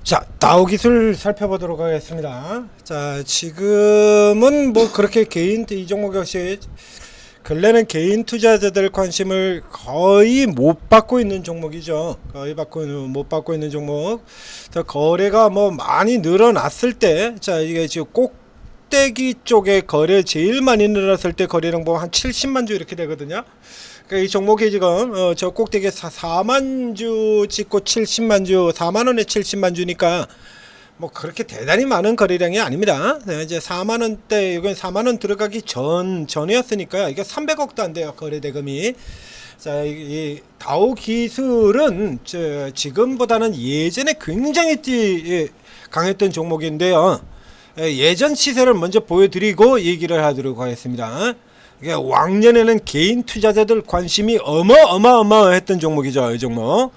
자, 다우 기술 살펴보도록 하겠습니다. 자, 지금은 뭐 그렇게 개인 이 종목 역시 근래는 개인 투자자들 관심을 거의 못 받고 있는 종목이죠. 거의 못 받고 있는 종목. 자, 거래가 뭐 많이 늘어났을 때, 자, 이게 지금 꼭대기 쪽에 거래 제일 많이 늘었을 때 거래량 보면 한 70만 주 이렇게 되거든요. 그러니까 이 종목이 지금 저 꼭대기에 4만 주 찍고 70만 주, 4만 원에 70만 주니까 뭐 그렇게 대단히 많은 거래량이 아닙니다. 네, 이제 4만 원대, 이건 4만 원 들어가기 전이었으니까요. 이게 300억도 안 돼요, 거래 대금이. 자, 이 다우 기술은 지금보다는 예전에 굉장히 강했던 종목인데요. 예전 시세를 먼저 보여드리고 얘기를 하도록 하겠습니다. 왕년에는 개인 투자자들 관심이 어마어마했던 종목이죠. 이 종목.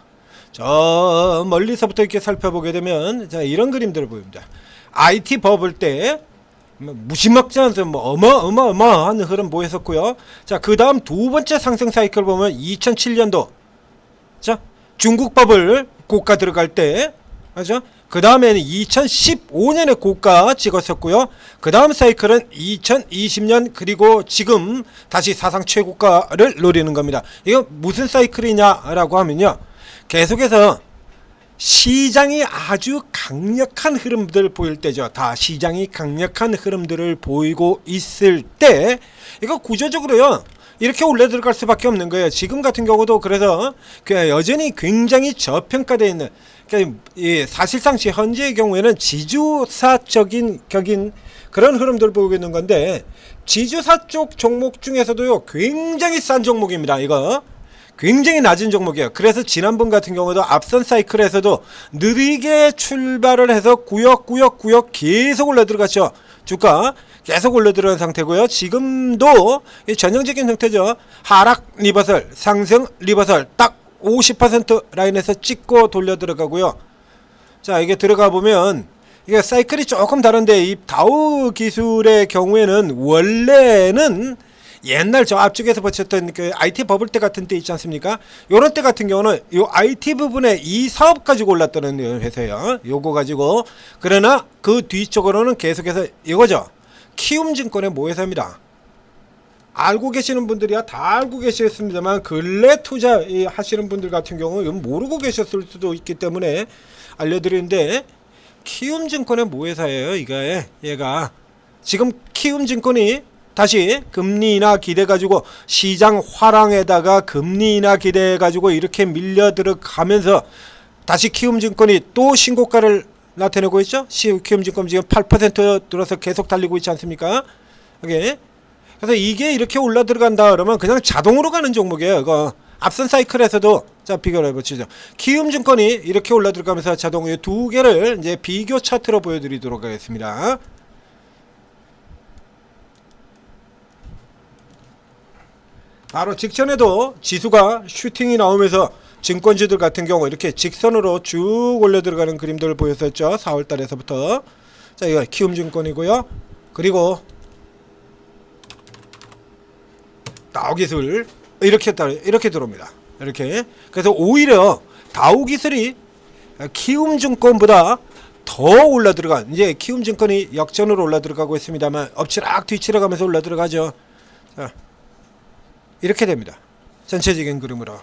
저 멀리서부터 이렇게 살펴보게 되면 자, 이런 그림들을 보입니다. IT 버블 때 무시막지한 뭐 어마어마한 흐름 보였었고요. 자, 그 다음 두 번째 상승 사이클 보면 2007년도 자, 중국 버블 고가 들어갈 때 맞죠? 그 다음에는 2015년에 고가 찍었었고요. 그 다음 사이클은 2020년 그리고 지금 다시 사상 최고가를 노리는 겁니다. 이거 무슨 사이클이냐라고 하면요. 계속해서 시장이 아주 강력한 흐름들을 보일 때죠. 다 시장이 강력한 흐름들을 보이고 있을 때 이거 구조적으로요. 이렇게 올려 들어갈 수밖에 없는 거예요. 지금 같은 경우도 그래서 여전히 굉장히 저평가되어 있는 사실상 현재의 경우에는 지주사적인 그런 흐름들을 보이고 있는 건데 지주사 쪽 종목 중에서도요 굉장히 싼 종목입니다. 이거 굉장히 낮은 종목이에요. 그래서 지난번 같은 경우도 앞선 사이클에서도 느리게 출발을 해서 구역 계속 올라 들어갔죠. 주가 계속 올라 들어간 상태고요. 지금도 전형적인 형태죠. 하락 리버설, 상승 리버설 딱 50% 라인에서 찍고 돌려 들어가고요. 자, 이게 들어가 보면 이게 사이클이 조금 다른데 이 다우 기술의 경우에는 원래는 옛날 저 앞쪽에서 버텼던 그 IT 버블 때 같은 때 있지 않습니까? 요런 때 같은 경우는 요 IT 부분에 이 사업 가지고 올랐다는 회사예요. 요거 가지고. 그러나 그 뒤쪽으로는 계속해서 이거죠. 키움증권의 모회사입니다. 알고 계시는 분들이야 다 알고 계시겠습니다만 근래 투자 하시는 분들 같은 경우 는 모르고 계셨을 수도 있기 때문에 알려드리는데 키움증권의 모회사예요. 얘가 지금 키움증권이 다시 금리 인하 기대 가지고 시장 화랑에다가 금리 인하 기대 가지고 이렇게 밀려 들어가면서 다시 키움증권이 또 신고가를 나타내고 있죠. 키움증권 지금 8% 들어서 계속 달리고 있지 않습니까? 그래서 이게 이렇게 올라 들어간다 그러면 그냥 자동으로 가는 종목이에요. 이거 앞선 사이클에서도 자 비교를 해보시죠. 키움증권이 이렇게 올라 들어가면서 자동 두 개를 이제 비교 차트로 보여드리도록 하겠습니다. 바로 직전에도 지수가 슈팅이 나오면서 증권주들 같은 경우 이렇게 직선으로 쭉 올려 들어가는 그림들을 보였었죠. 4월 달에서부터. 자, 이거 키움증권이고요. 그리고 다우기술 이렇게 들어옵니다. 이렇게. 그래서 오히려 다우기술이 키움증권보다 더 올라 들어간 이제 키움증권이 역전으로 올라 들어가고 있습니다만 엎치락 뒤치락 하면서 올라 들어가죠. 자, 이렇게 됩니다. 전체적인 그림으로.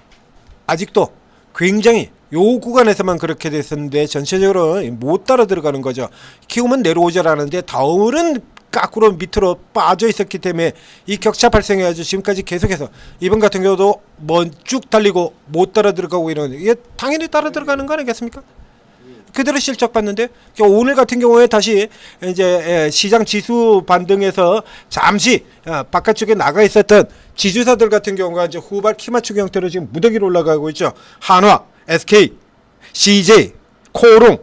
아직도 굉장히 요 구간에서만 그렇게 됐었는데 전체적으로 못 따라 들어가는 거죠. 키움은 내려오자라는데 다우는 까꾸로 밑으로 빠져 있었기 때문에 이 격차 발생해가지고 지금까지 계속해서 이번 같은 경우도 쭉 달리고 못 따라 들어가고 이러는데 이게 당연히 따라 들어가는 거 아니겠습니까? 그대로 실적 봤는데 오늘 같은 경우에 다시 이제 시장 지수 반등에서 잠시 바깥쪽에 나가 있었던 지주사들 같은 경우가 이제 후발 키 맞추기 형태로 지금 무더기로 올라가고 있죠. 한화, SK, CJ, 코오롱,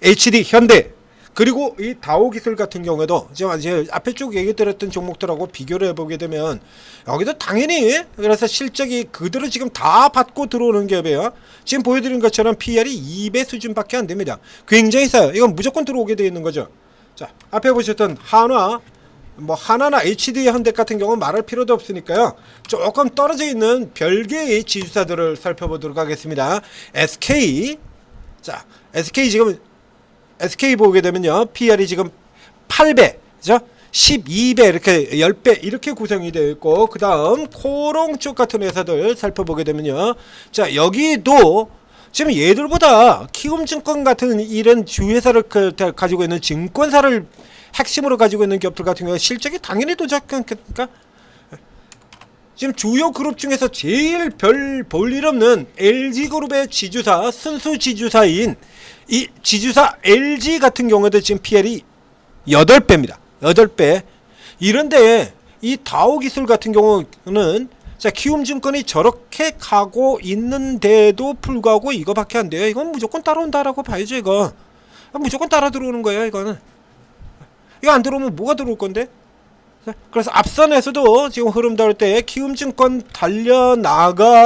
HD, 현대 그리고 이 다우기술 같은 경우에도 제가 앞에 쭉 얘기 드렸던 종목들하고 비교를 해보게 되면 여기도 당연히 그래서 실적이 그대로 지금 다 받고 들어오는 기업이에요. 지금 보여드린 것처럼 PR이 2배 수준밖에 안 됩니다. 굉장히 싸요. 이건 무조건 들어오게 되어 있는 거죠. 자, 앞에 보셨던 한화, 뭐 하나나 HD 현대 같은 경우는 말할 필요도 없으니까요. 조금 떨어져 있는 별개의 지주사들을 살펴보도록 하겠습니다. SK, 자, SK 지금 SK 보게 되면요. PR이 지금 8배, 그죠? 12배 이렇게 10배 이렇게 구성이 되어 있고, 그 다음 코롱 쪽 같은 회사들 살펴보게 되면요. 자, 여기도 지금 얘들보다 키움증권 같은 이런 주회사를 가지고 있는 증권사를 핵심으로 가지고 있는 기업들 같은 경우 실적이 당연히 도작하니까 지금 주요 그룹 중에서 제일 별 볼 일 없는 LG그룹의 지주사, 순수 지주사인 이 지주사 LG 같은 경우에도 지금 PR이 8배입니다. 8배. 이런데 이 다오기술 같은 경우는 자, 키움증권이 저렇게 가고 있는데도 불구하고 이거밖에 안 돼요. 이건 무조건 따라온다라고 봐야죠. 이거 무조건 따라 들어오는 거예요. 이거는 이거 안 들어오면 뭐가 들어올 건데? 그래서 앞선에서도 지금 흐름 다룰 때 키움증권 달려나가고,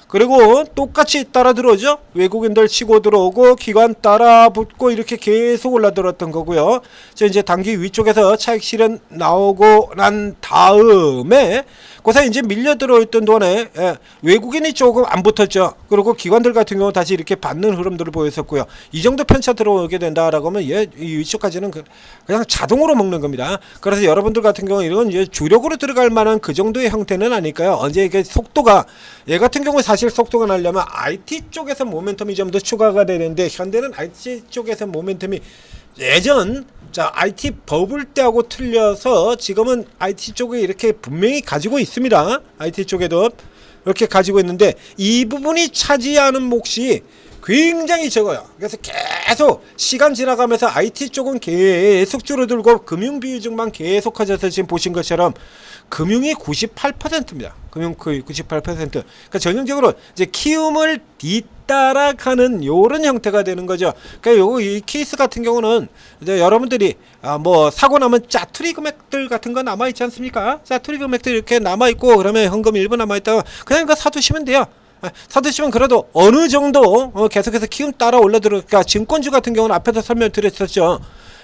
그리고 똑같이 따라 들어오죠. 외국인들 치고 들어오고 기관 따라 붙고 이렇게 계속 올라들었던 거고요. 이제 단기 위쪽에서 차익 실현 나오고 난 다음에 그사 이제 밀려 들어있던 동안에 외국인이 조금 안 붙었죠. 그리고 기관들 같은 경우 다시 이렇게 받는 흐름들을 보였었고요. 이 정도 편차 들어오게 된다라고 하면 이 위쪽까지는 그냥 자동으로 먹는 겁니다. 그래서 여러분들 같은 경우 이건 이제 주력으로 들어갈 만한 그 정도의 형태는 아닐까요? 언제 이게 속도가, 얘 같은 경우 사실 속도가 나려면 IT 쪽에서 모멘텀이 좀 더 추가가 되는데, 현대는 IT 쪽에서 모멘텀이 예전 IT 버블 때하고 틀려서 지금은 IT 쪽에 이렇게 분명히 가지고 있습니다. IT 쪽에도 이렇게 가지고 있는데 이 부분이 차지하는 몫이 굉장히 적어요. 그래서 계속 시간 지나가면서 IT 쪽은 계속 줄어들고 금융 비중만 계속 커져서 지금 보신 것처럼 금융이 98%입니다. 금융 거의 98%. 그러니까 전형적으로 이제 키움을 뒤따라가는 요런 형태가 되는 거죠. 그러니까 요거 이 케이스 같은 경우는 이제 여러분들이 뭐 사고 나면 짜투리 금액들 같은 거 남아 있지 않습니까? 짜투리 금액들 이렇게 남아 있고, 그러면 현금 일부 남아 있다가 그냥 이거 사두시면 돼요. 사두시면 그래도 어느 정도 계속해서 키움 따라 올라들으니까, 증권주 같은 경우는 앞에서 설명드렸었죠.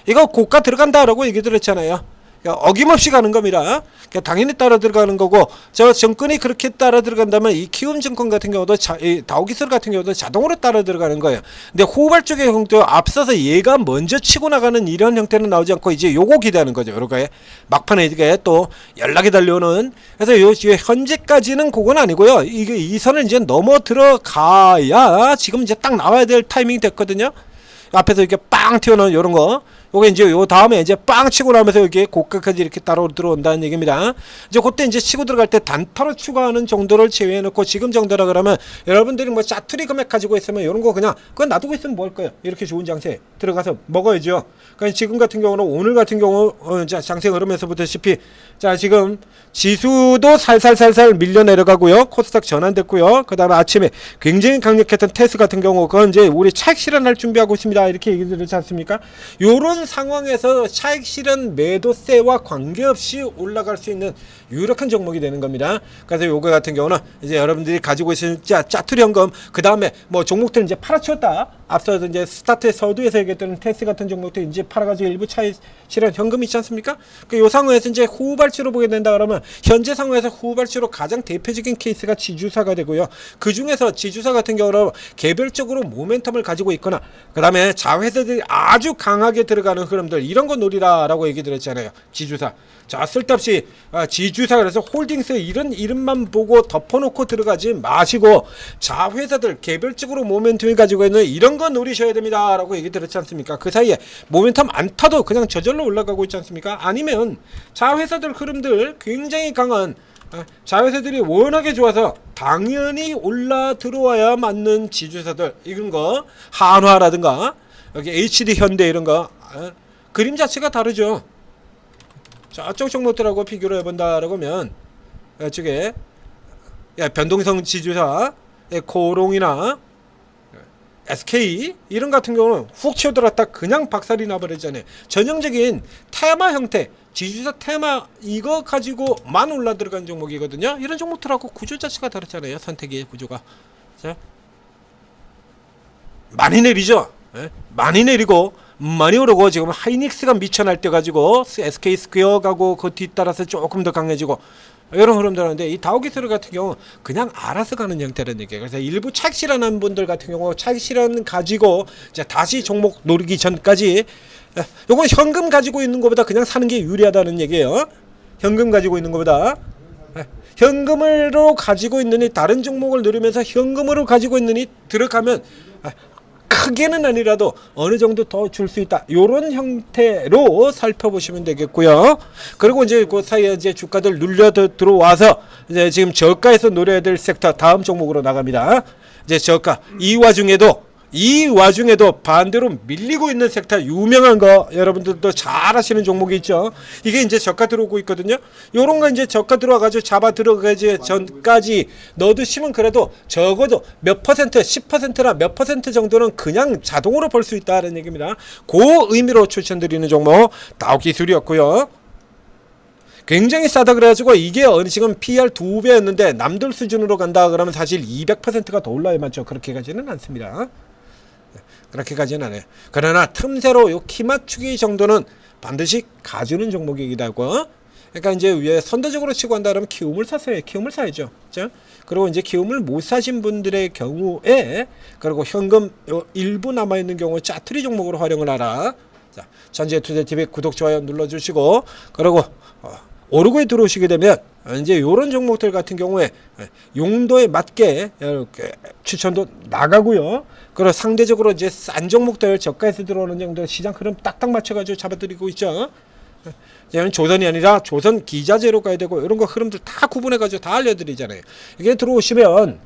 이거 고가 들어간다라고 얘기 드렸잖아요. 어김없이 가는 겁니다. 당연히 따라 들어가는 거고, 저 정권이 그렇게 따라 들어간다면 이 키움증권 같은 경우도 이 다오기술 같은 경우도 자동으로 따라 들어가는 거예요. 근데 후발적의 형태로 앞서서 얘가 먼저 치고 나가는 이런 형태는 나오지 않고 이제 요거 기대하는 거죠. 요렇게 막판에 이게 또 연락이 달려오는. 그래서 요 현재까지는 그건 아니고요. 이게 이 선을 이제 넘어 들어가야 지금 이제 딱 나와야 될 타이밍이 됐거든요. 앞에서 이렇게 빵 튀어나온 요런 거, 요게 이제 요 다음에 이제 빵 치고 나면서 이렇게 고가까지 이렇게 따로 들어온다는 얘기입니다. 이제 그때 이제 치고 들어갈 때 단타로 추가하는 정도를 제외해 놓고, 지금 정도라 그러면 여러분들이 뭐 짜투리 금액 가지고 있으면 요런 거 그냥 그건 놔두고 있으면 뭐 할 거예요? 이렇게 좋은 장세 들어가서 먹어야죠. 그러니까 지금 같은 경우는, 오늘 같은 경우 장세 흐름에서 보다시피 자, 지금 지수도 살살살살 밀려 내려가고요. 코스닥 전환됐고요. 그 다음에 아침에 굉장히 강력했던 테스 같은 경우, 그건 이제 우리 차익 실현할 준비하고 있습니다. 이렇게 얘기 드렸지 않습니까? 요런 상황에서 차익 실현 매도세와 관계없이 올라갈 수 있는 유력한 종목이 되는 겁니다. 그래서 요거 같은 경우는 이제 여러분들이 가지고 있는 짜투리 현금, 그 다음에 뭐 종목들 이제 팔아치웠다. 앞서 이제 스타트 서두에서 얘기했던 테스 같은 종목들 이제 팔아가지고 일부 차익 실현 현금 있지 않습니까? 요 상황에서 이제 후발치로 보게 된다 그러면, 현재 상황에서 후발치로 가장 대표적인 케이스가 지주사가 되고요. 그 중에서 지주사 같은 경우는 개별적으로 모멘텀을 가지고 있거나, 그 다음에 자회사들이 아주 강하게 들어가는 흐름들, 이런 거 노리라라고 얘기 드렸잖아요. 지주사. 자, 쓸데없이 지주사, 그래서 홀딩스 이런 이름만 보고 덮어놓고 들어가지 마시고, 자회사들 개별적으로 모멘텀을 가지고 있는 이런 거 노리셔야 됩니다 라고 얘기 드렸지 않습니까? 그 사이에 모멘텀 안 타도 그냥 저절로 올라가고 있지 않습니까? 아니면 자회사들 흐름들 굉장히 강한 자회사들이 워낙에 좋아서 당연히 올라 들어와야 맞는 지주사들, 이런 거 한화라든가 여기 HD 현대 이런 거 그림 자체가 다르죠. 저쪽 종목들하고 비교를 해본다라고 하면 이쪽에 변동성 지주사 코롱이나 SK 이런 같은 경우는 훅 치어들었다 그냥 박살이 나버리잖아요. 전형적인 테마 형태, 지주사 테마 이거 가지고만 올라 들어간 종목이거든요. 이런 종목들하고 구조 자체가 다르잖아요. 선택의 구조가. 자, 많이 내리죠. 많이 내리고 많이 오르고, 지금 하이닉스가 미쳐날 때 가지고 SK 스퀘어 가고 그 뒤따라서 조금 더 강해지고, 이런 흐름들 하는데 이 다우기술 같은 경우 그냥 알아서 가는 형태라는 얘기예요. 그래서 일부 차익 실현하는 분들 같은 경우 차익 실현 가지고 이제 다시 종목 노리기 전까지 요건 현금 가지고 있는 것보다 그냥 사는 게 유리하다는 얘기예요. 현금 가지고 있는 것보다 현금으로 가지고 있느니 다른 종목을 누리면서 현금으로 가지고 있느니 들어가면 크게는 아니라도 어느 정도 더 줄 수 있다. 요런 형태로 살펴보시면 되겠고요. 그리고 이제 그 사이에 이제 주가들 눌려 들어와서 이제 지금 저가에서 노려야 될 섹터 다음 종목으로 나갑니다. 이제 저가 이 와중에도 반대로 밀리고 있는 섹터 유명한 거 여러분들도 잘 아시는 종목이 있죠. 이게 이제 저가 들어오고 있거든요. 요런 거 이제 저가 들어와가지고 잡아 들어가기 전까지 넣어두시면 그래도 적어도 몇 퍼센트 10%나 몇 퍼센트 정도는 그냥 자동으로 벌 수 있다는 얘기입니다. 그 의미로 추천드리는 종목 다우기술이었고요. 굉장히 싸다 그래가지고 이게 지금 PR 2배였는데 남들 수준으로 간다 그러면 사실 200%가 더 올라야 맞죠. 그렇게 가지는 않습니다. 그렇게 가지는 않아요. 그러나 틈새로 요 키 맞추기 정도는 반드시 가주는 종목이기도 하고, 그러니까 이제 위에 선도적으로 치고 한다 그러면 키움을 샀어요. 키움을 사야죠. 그죠? 그리고 이제 키움을 못 사신 분들의 경우에, 그리고 현금 일부 남아있는 경우 짜투리 종목으로 활용을 하라. 자, 전재투자TV 구독, 좋아요 눌러주시고, 그리고 오르고에 들어오시게 되면 이제 요런 종목들 같은 경우에 용도에 맞게 이렇게 추천도 나가고요. 그리고 상대적으로 이제 싼 종목들 저가에서 들어오는 정도 시장 흐름 딱딱 맞춰가지고 잡아드리고 있죠. 얘는 조선이 아니라 조선 기자재로 가야 되고 이런 거 흐름들 다 구분해가지고 다 알려드리잖아요. 이게 들어오시면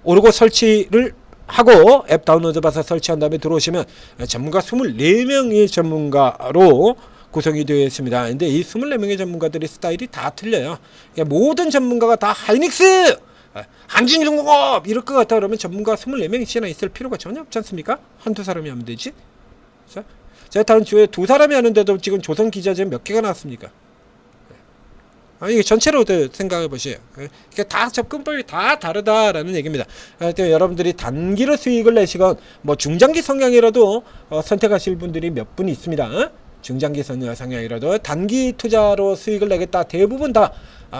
오르고 설치를 하고 앱 다운로드 받아서 설치한 다음에 들어오시면 전문가 24명의 전문가로 구성이 되어 있습니다. 근데 이 24명의 전문가들이 스타일이 다 틀려요. 그러니까 모든 전문가가 다 하이닉스, 한진중공업 이럴 것 같다 그러면 전문가 24명이나 있을 필요가 전혀 없지 않습니까? 한두 사람이 하면 되지. 자, 제가 다른 주에 두 사람이 하는데도 지금 조선 기자재 몇 개가 나왔습니까? 이게 전체로 생각해 보세요. 이게 다 접근법이 다 다르다라는 얘기입니다. 여러분들이 단기로 수익을 내시건 뭐 중장기 성향이라도 선택하실 분들이 몇 분 있습니다. 중장기 성향이라도 단기 투자로 수익을 내겠다. 대부분 다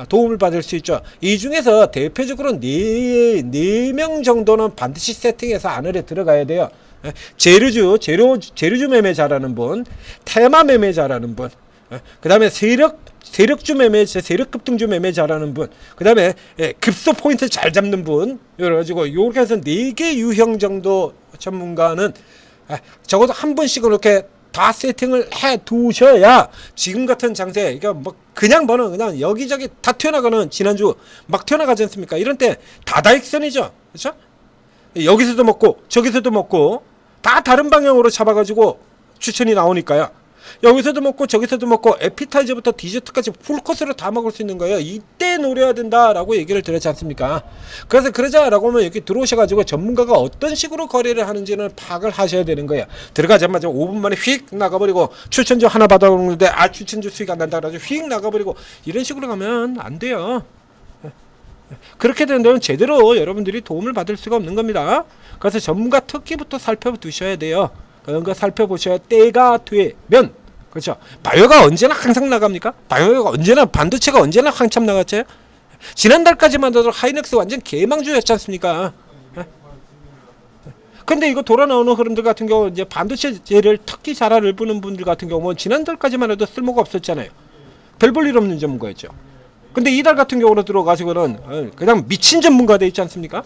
도움을 받을 수 있죠. 이 중에서 대표적으로 4명 정도는 반드시 세팅해서 안으로 들어가야 돼요. 재료주 매매 잘하는 분, 테마 매매 잘하는 분, 그 다음에 세력주 매매, 세력급등주 매매 잘하는 분, 그 다음에 급소 포인트 잘 잡는 분, 그래가지고 이렇게 해서 4개 유형 정도 전문가는 적어도 한 분씩은 이렇게 다 세팅을 해 두셔야 지금 같은 장세, 그러니까 뭐 그냥 여기저기 다 튀어나가는, 지난주 막 튀어나가지 않습니까? 이런 때 다다익선이죠. 그렇죠? 여기서도 먹고 저기서도 먹고 다 다른 방향으로 잡아가지고 추천이 나오니까요. 여기서도 먹고 저기서도 먹고 에피타이저부터 디저트까지 풀코스로 다 먹을 수 있는 거예요. 이때 노려야 된다라고 얘기를 드렸지 않습니까? 그래서 그러자라고 하면 여기 들어오셔가지고 전문가가 어떤 식으로 거래를 하는지는 파악을 하셔야 되는 거예요. 들어가자마자 5분 만에 휙 나가버리고 추천주 하나 받아오는데 추천주 수익 안 난다 그래가지고 휙 나가버리고 이런 식으로 가면 안 돼요. 그렇게 된다면 제대로 여러분들이 도움을 받을 수가 없는 겁니다. 그래서 전문가 특기부터 살펴두셔야 돼요. 그런 거 살펴보셔야 때가 되면, 그렇죠? 바이오가 언제나 항상 나갑니까? 바이오가 언제나, 반도체가 언제나 한참 나갔죠? 지난달까지만 해도 하이닉스 완전 개망주였지 않습니까? 근데 이거 돌아 나오는 흐름들 같은 경우 이제 반도체를 특히 잘 알아보는 분들 같은 경우는 지난달까지만 해도 쓸모가 없었잖아요. 별 볼 일 없는 전문가였죠. 근데 이달 같은 경우로 들어가시고는 그냥 미친 전문가 돼 있지 않습니까?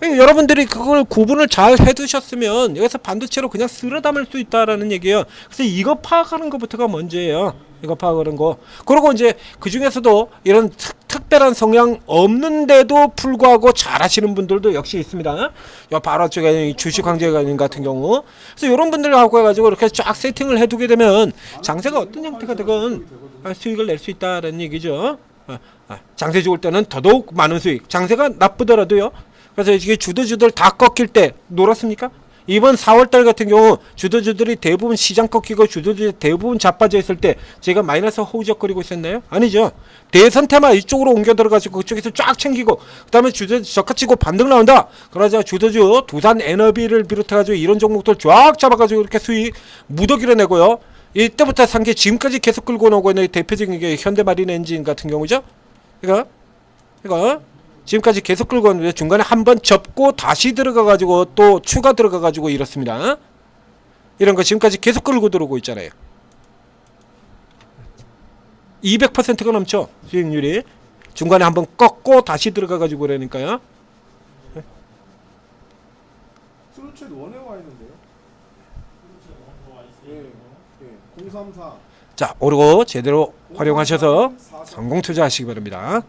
여러분들이 그걸 구분을 잘 해두셨으면 여기서 반도체로 그냥 쓸어 담을 수 있다라는 얘기예요. 그래서 이거 파악하는 것부터가 먼저예요. 이거 파악하는 거. 그리고 이제 그 중에서도 이런 특별한 성향 없는데도 불구하고 잘하시는 분들도 역시 있습니다. 바로 쪽에 주식 황제가님 같은 경우. 그래서 이런 분들하고 해가지고 이렇게 쫙 세팅을 해두게 되면 장세가 어떤 형태가 되건 수익을 낼 수 있다라는 얘기죠. 장세 좋을 때는 더더욱 많은 수익. 장세가 나쁘더라도요. 그래서 이게 주도주들 다 꺾일 때 놀았습니까? 이번 4월달 같은 경우 주도주들이 대부분 시장 꺾이고 주도주들이 대부분 자빠져 있을 때 제가 마이너스 허우적거리고 있었나요? 아니죠. 대선 테마 이쪽으로 옮겨 들어가지고 그쪽에서 쫙 챙기고 그 다음에 주도주 저가 치고 반등 나온다. 그러자 주도주 두산 에너비를 비롯해가지고 이런 종목들 쫙 잡아가지고 이렇게 수익 무더기로 내고요. 이때부터 산 게 지금까지 계속 끌고 나오고 있는 대표적인 게 현대마린 엔진 같은 경우죠. 이거 지금까지 계속 끌고 왔는데 중간에 한번 접고 다시 들어가 가지고 또 추가 들어가 가지고 이렇습니다. 이런 거 지금까지 계속 끌고 들어오고 있잖아요. 200%가 넘죠 수익률이. 중간에 한번 꺾고 다시 들어가 가지고 그러니까요. 트루챗 원에 와 있는데요. 예, 034. 자, 오르고 제대로 활용하셔서 성공 투자하시기 바랍니다.